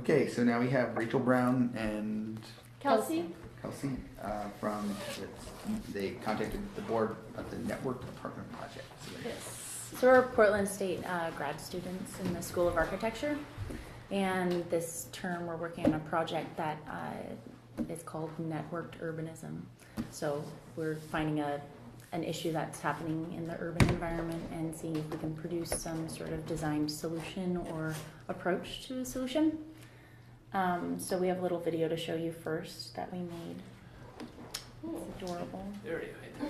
Okay, so now we have Rachel Brown and Kelsey? From, they contacted the board of the Network Apartment Project. Yes. So we're Portland State grad students in the School of Architecture. And this term we're working on a project that is called Networked Urbanism. So we're finding an issue that's happening in the urban environment and seeing if we can produce some sort of designed solution or approach to a solution. So we have a little video to show you first that we made. It's adorable. There you go.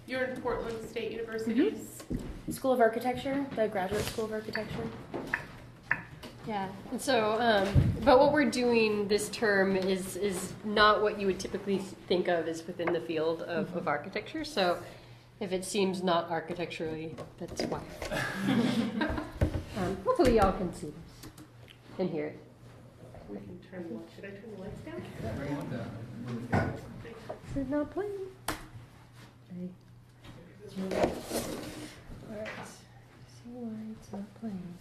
You're in Portland State University's School of Architecture, the Graduate School of Architecture. Yeah, and so, but what we're doing this term is not what you would typically think of as within the field of architecture. So if it seems not architecturally, that's why. Hopefully y'all can see this and hear it. Should I turn the lights down? This is not playing. Okay. Alright. See why it's not playing.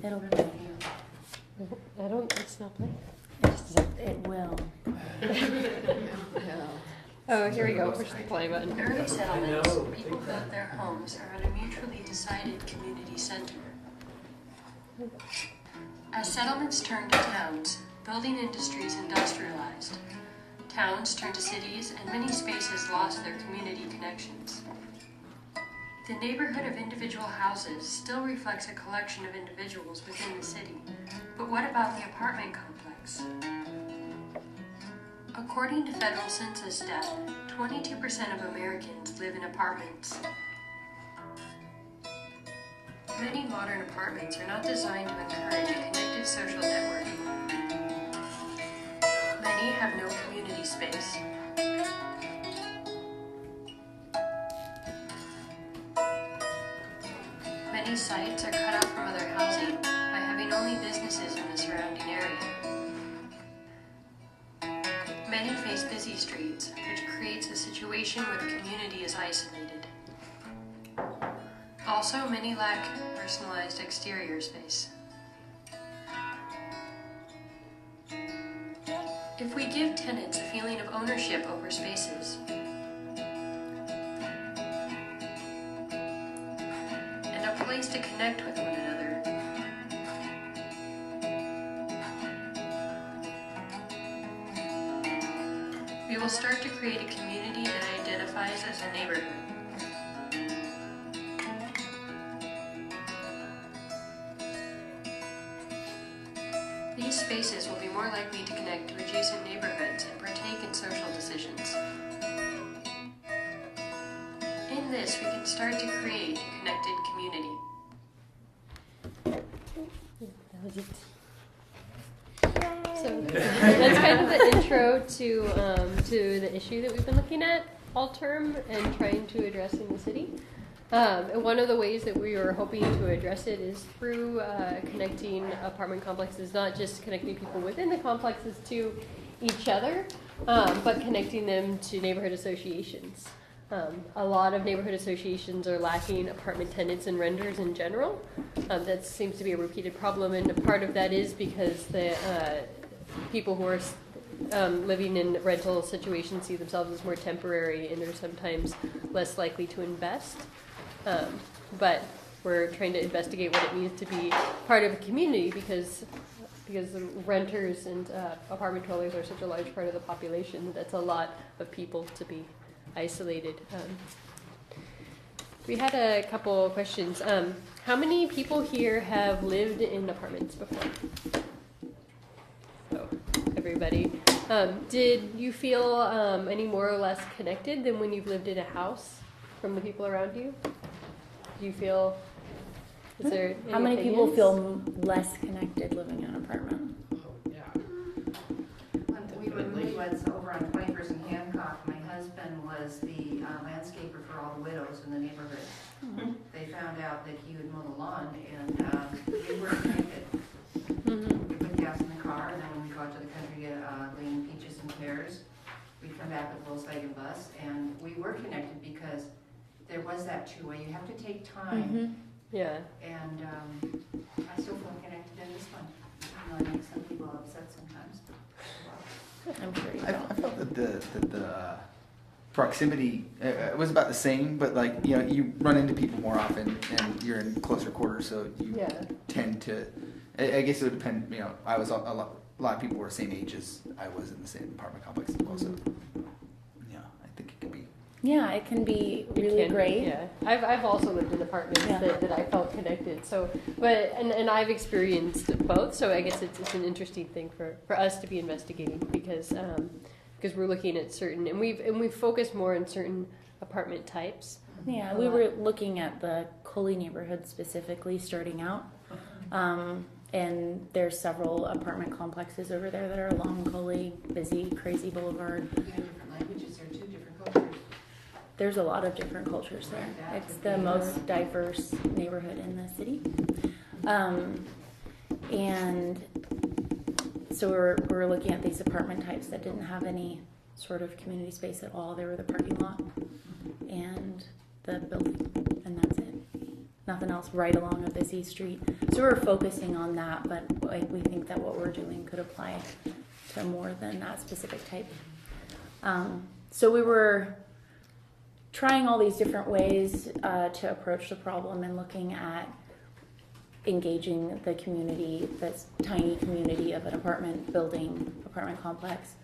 It'll play. It's not playing. It will. Oh, here we go. Push the play button. Early settlements, people built their homes around a mutually decided community center. As settlements turned to towns, building industries industrialized. Towns turned to cities, and many spaces lost their community connections. The neighborhood of individual houses still reflects a collection of individuals within the city. But what about the apartment complex? According to federal census data, 22% of Americans live in apartments. Many modern apartments are not designed to encourage a connected social networking. Many have no community space. Many sites are cut off from other housing by having only businesses in the surrounding area. Many face busy streets, which creates a situation where the community is isolated. Also, many lack personalized exterior space. If we give tenants a feeling of ownership over spaces, and a place to connect with one another, we will start to create a community that identifies as a neighborhood. These spaces will be more likely to connect to adjacent neighborhoods and partake in social decisions. In this, we can start to create a connected community. That was it. So that's kind of the intro to the issue that we've been looking at all term and trying to address in the city. And one of the ways that we are hoping to address it is through connecting apartment complexes, not just connecting people within the complexes to each other, but connecting them to neighborhood associations. A lot of neighborhood associations are lacking apartment tenants and renters in general. That seems to be a repeated problem, and a part of that is because the people who are living in rental situations see themselves as more temporary and are sometimes less likely to invest. But we're trying to investigate what it means to be part of a community because the renters and apartment dwellers are such a large part of the population. That's a lot of people to be isolated. We had a couple questions. How many people here have lived in apartments before? So, everybody. Did you feel any more or less connected than when you've lived in a house from the people around you? Do you feel, is there any How many people opinions? feel less connected living in an apartment? We was over on 21st and Hancock. My husband was the landscaper for all the widows in the neighborhood. Mm-hmm. They found out that he would mow the lawn, and we were connected. Mm-hmm. We put gas in the car, and then when we go out to the country to get lean peaches and pears, we'd come back with a Volkswagen bus, and we were connected because there was that two-way. You have to take time, Mm-hmm. Yeah. and I still feel connected in this one. the proximity was about the same, but like, you know, you run into people more often and you're in closer quarters, so you tend to. I guess it would depend. You know, I was a lot of people were the same age as I was in the same apartment complex as well. So yeah, I think it could be. Yeah, it can be really great. Yeah, I've also lived in apartments that I felt connected. So, but and I've experienced both. So I guess it's an interesting thing for us to be investigating because we're looking at certain and we've focused more on certain apartment types. Yeah, we were looking at the Coley neighborhood specifically starting out. And there's several apartment complexes over there that are along Coley, busy, crazy boulevard. You have different languages there too, different cultures. There's a lot of different cultures there. It's the most diverse neighborhood in the city. And so we're looking at these apartment types that didn't have any sort of community space at all. They were the parking lot and the building, and that's it. Nothing else right along a busy street. So we're focusing on that, but we think that what we're doing could apply to more than that specific type. So we were trying all these different ways to approach the problem and looking at engaging the community, this tiny community of an apartment building, apartment complex,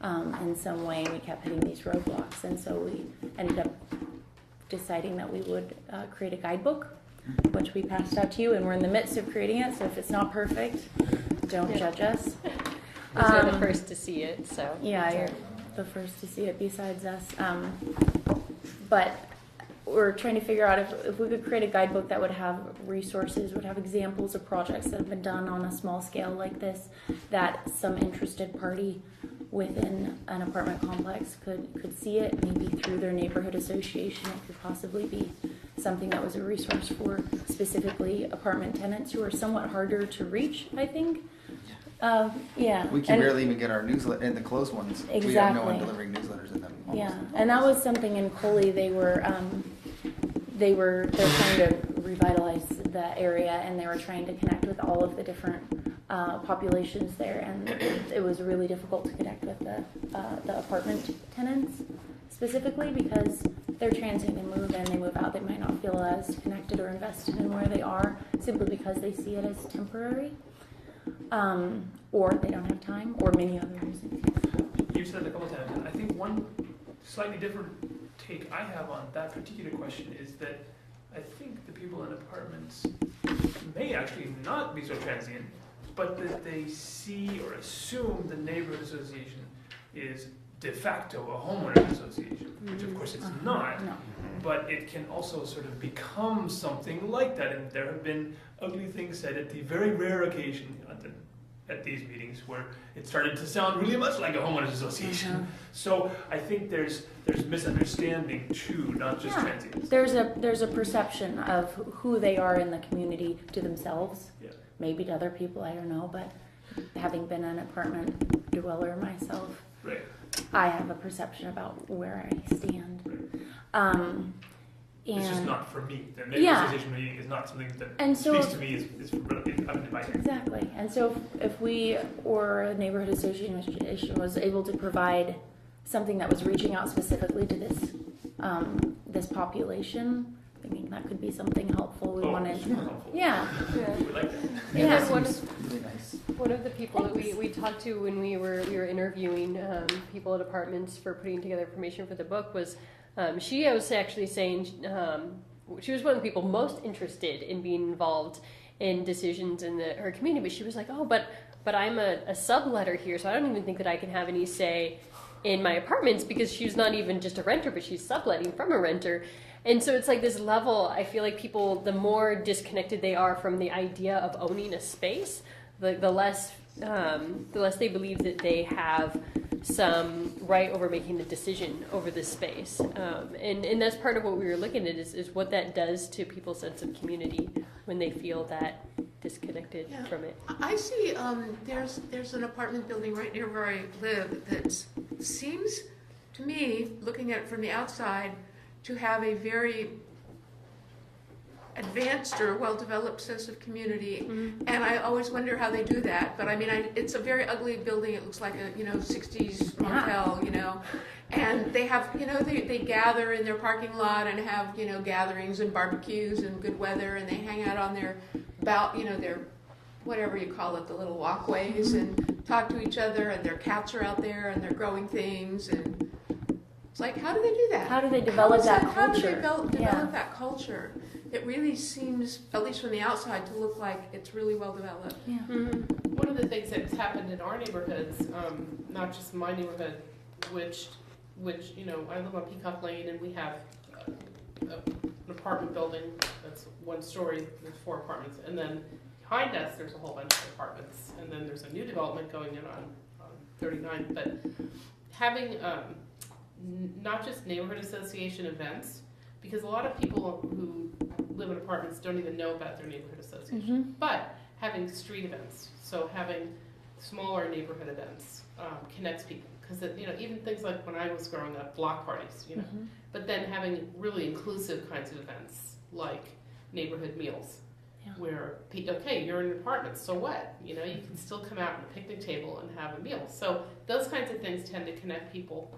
in some way. We kept hitting these roadblocks, and so we ended up deciding that we would create a guidebook, which we passed out to you, and we're in the midst of creating it, so if it's not perfect, don't judge us. You're the first to see it, so. Yeah, you're the first to see it besides us. But we're trying to figure out if we could create a guidebook that would have resources, would have examples of projects that have been done on a small scale like this, that some interested party within an apartment complex could see it, maybe through their neighborhood association. It could possibly be something that was a resource for specifically apartment tenants who are somewhat harder to reach, I think. Yeah. We can barely even get our newsletter in the closed ones. Exactly. We have no one delivering newsletters in them. Yeah, and that was something in Coley. They're trying to revitalize the area, and they were trying to connect with all of the different populations there, and it was really difficult to connect with the apartment tenants specifically because they're transient and move in, they move out, they might not feel as connected or invested in where they are simply because they see it as temporary, or they don't have time, or many other reasons. You've said it a couple times, and I think one slightly different take I have on that particular question is that I think the people in apartments may actually not be so transient, but that they see or assume the neighborhood association is de facto a homeowners association, which of course it's not, but it can also sort of become something like that, and there have been ugly things said at the very rare occasion at these meetings where it started to sound really much like a homeowners association. So I think there's misunderstanding too, not just transients. There's a perception of who they are in the community to themselves, maybe to other people, I don't know, but having been an apartment dweller myself, I have a perception about where I stand. It's just not for me. The neighborhood association meeting is not something that speaks to me. Is exactly. And so if we or a neighborhood association was able to provide something that was reaching out specifically to this population, I mean that could be something helpful. We wanted, helpful. We like that. Yeah, Really nice. One of the people that we talked to when we were interviewing people at apartments for putting together information for the book was she was actually saying she was one of the people most interested in being involved in decisions in her community, but she was like, but I'm a subletter here, so I don't even think that I can have any say in my apartments because she's not even just a renter, but she's subletting from a renter. And so it's like this level, I feel like people, the more disconnected they are from the idea of owning a space, the less they believe that they have some right over making the decision over this space. And that's part of what we were looking at is what that does to people's sense of community when they feel that disconnected from it. I see there's an apartment building right near where I live that seems to me, looking at it from the outside, to have a very advanced or well-developed sense of community, and I always wonder how they do that. But I mean, it's a very ugly building. It looks like a 60s motel, and they have they gather in their parking lot and have gatherings and barbecues and good weather, and they hang out on their their whatever you call it, the little walkways, and talk to each other, and their cats are out there and they're growing things, and it's like, how do they do that? How do they develop that culture? How do they develop that culture? It really seems, at least from the outside, to look like it's really well developed. Yeah. One of the things that's happened in our neighborhoods, not just my neighborhood, which I live on Peacock Lane, and we have an apartment building that's one story with 4 apartments, and then behind us there's a whole bunch of apartments, and then there's a new development going in on 39. But having not just neighborhood association events, because a lot of people who live in apartments don't even know about their neighborhood association, but having street events, so having smaller neighborhood events connects people, because even things like when I was growing up, block parties, but then having really inclusive kinds of events like neighborhood meals, where okay, you're in an apartment, so what? You can still come out on a picnic table and have a meal. So those kinds of things tend to connect people.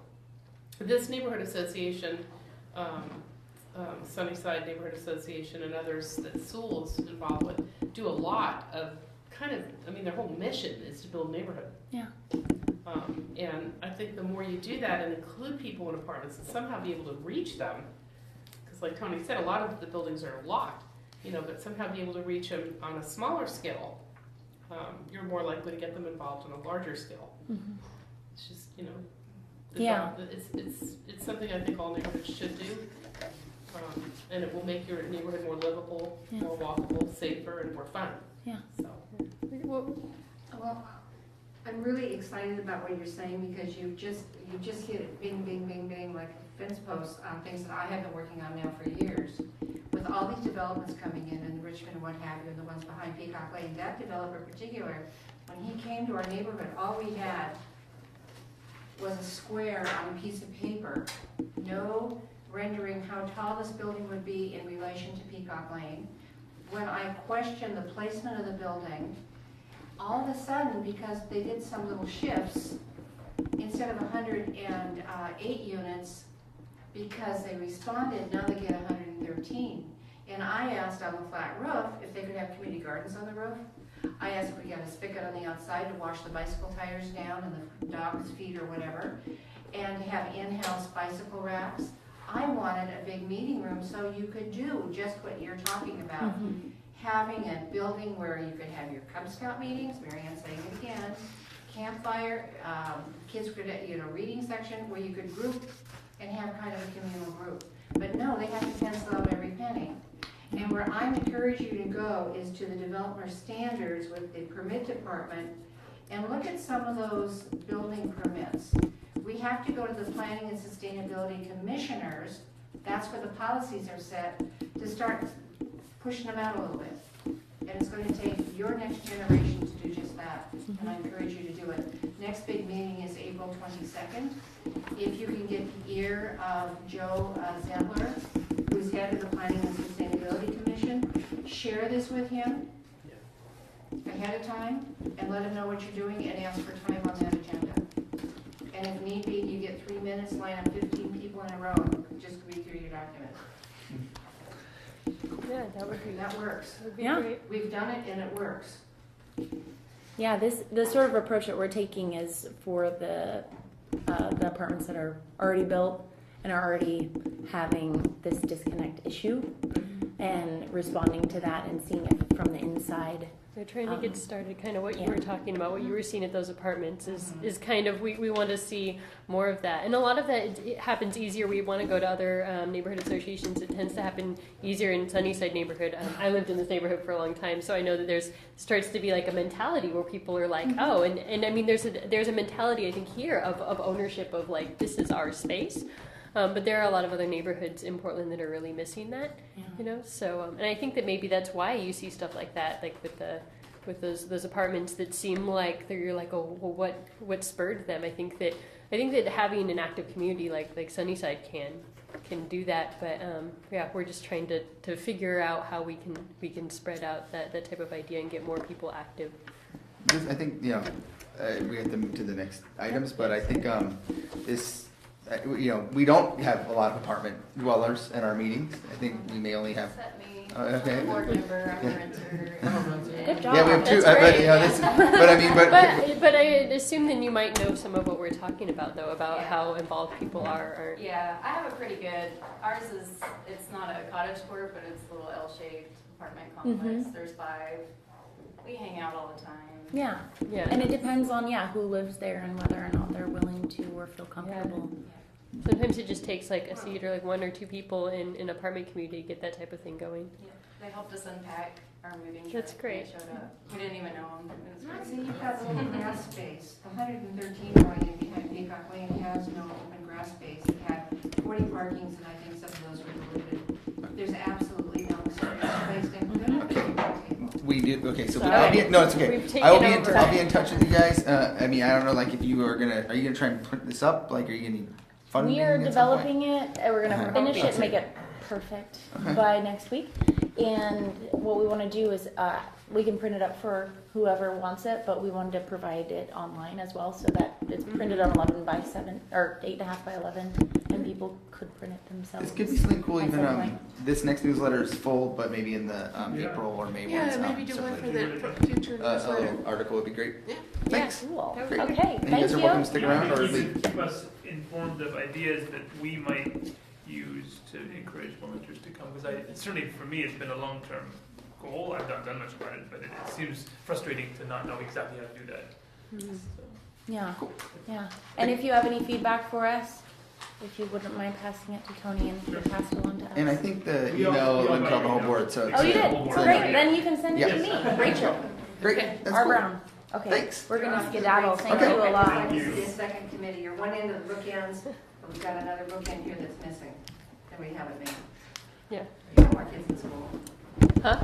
This neighborhood association, Sunnyside Neighborhood Association, and others that Sewell is involved with, do a lot of their whole mission is to build neighborhood. Yeah. And I think the more you do that and include people in apartments and somehow be able to reach them, because like Tony said, a lot of the buildings are locked, but somehow be able to reach them on a smaller scale, you're more likely to get them involved on a larger scale. It's just, it's something I think all neighborhoods should do. And it will make your neighborhood more livable, more walkable, safer, and more fun. Yeah. So. Well, I'm really excited about what you're saying, because you just hit it bing, bing, bing, bing, like a fence post on things that I have been working on now for years. With all these developments coming in Richmond and what have you, and the ones behind Peacock Lane, that developer in particular, when he came to our neighborhood, all we had was a square on a piece of paper, no rendering how tall this building would be in relation to Peacock Lane. When I questioned the placement of the building, all of a sudden, because they did some little shifts, instead of 108 units, because they responded, now they get 113. And I asked on the flat roof if they could have community gardens on the roof. I asked if we got a spigot on the outside to wash the bicycle tires down and the dog's feet or whatever, and have in-house bicycle racks. I wanted a big meeting room so you could do just what you're talking about. Having a building where you could have your Cub Scout meetings, Marianne's saying it again, campfire, kids could, reading section where you could group and have kind of a communal group. But no, they have to pencil out every penny. And where I encourage you to go is to the developer standards with the permit department and look at some of those building permits. We have to go to the Planning and Sustainability Commissioners, that's where the policies are set, to start pushing them out a little bit. And it's going to take your next generation to do just that. And I encourage you to do it. Next big meeting is April 22nd. If you can get the ear of Joe Zentler, who's head of the Planning and Sustainability Commission, share this with him ahead of time and let him know what you're doing and ask for time on that agenda. And if need be, you get 3 minutes, line up 15 people in a row and just read through your document. Yeah, that works. Would be great. We've done it and it works. Yeah, the sort of approach that we're taking is for the apartments that are already built and are already having this disconnect issue, and responding to that and seeing it from the inside. They're trying to get started, kind of what you were talking about, what you were seeing at those apartments is kind of, we want to see more of that. And a lot of that, it happens easier. We want to go to other neighborhood associations. It tends to happen easier in Sunnyside neighborhood. I lived in this neighborhood for a long time, so I know that starts to be like a mentality where people are like, oh, and I mean, there's a mentality, I think, here of ownership of like, this is our space. But there are a lot of other neighborhoods in Portland that are really missing that, So, and I think that maybe that's why you see stuff like that, like with those apartments that seem like you're like, oh, well, what spurred them? I think that having an active community like Sunnyside can do that. But yeah, we're just trying to figure out how we can spread out that type of idea and get more people active. I think, we have to move to the next items, but I think this, we don't have a lot of apartment dwellers at our meetings. I think we may only have. Okay. Board member, I'm a renter. Good job. Yeah, we have two. That's great. But I mean, But I assume then you might know some of what we're talking about, though, about how involved people are. Yeah, I have a pretty good, ours is, it's not a cottage court, but it's a little L-shaped apartment complex. There's 5. We hang out all the time. Yeah. Yeah. And it depends on, who lives there and whether or not they're willing to or feel comfortable. Sometimes it just takes like a seat or like 1 or 2 people in an apartment community to get that type of thing going. Yeah, they helped us unpack our moving truck. That's great. They showed up. We didn't even know them. It was See, crazy. you've got a little grass space. The 113 Lane behind Peacock Lane has no open grass space. It had 40 parkings, and I think some of those were deleted. There's absolutely no space in we do. Okay, so Sorry. it's okay. We've I'll taken over. be in touch with you guys. I don't know, like if you are you gonna try and print this up? Like, are you gonna need funding? We are at some point? developing it, and we're going to finish it and make it perfect by next week. And what we want to do is we can print it up for whoever wants it, but we wanted to provide it online as well so that it's printed on 11 by 7 or 8.5 by 11, and people could print it themselves. This could be something cool. at Even some point. this next newsletter is full, but maybe in the April or May Yeah, ones, maybe do one for something. the future A newsletter. little article would be great. Yeah. Thanks. Cool. That Great. would be Okay, And you thank guys are welcome to stick around or You leave. can keep us informed of ideas that we might use to encourage volunteers to come, because certainly for me, it's been a long-term goal. I've not done much about it, but it seems frustrating to not know exactly how to do that. So, Yeah, yeah. And if you have any feedback for us, if you wouldn't mind passing it to Tony and he'll pass it on to us. And I think the We all email went got on the whole email. board, so Oh, you it's, did? Whole board. Great, then you can send it to Yes. me, Rachel, great. Okay. That's R. cool. Brown. Okay, Thanks. we're gonna skedaddle, thank Okay. you a lot. Thank you. This is the second committee. You're one end of the bookends, but we've got another bookend here that's missing. And we haven't made. Yeah. We have more kids in school. Huh?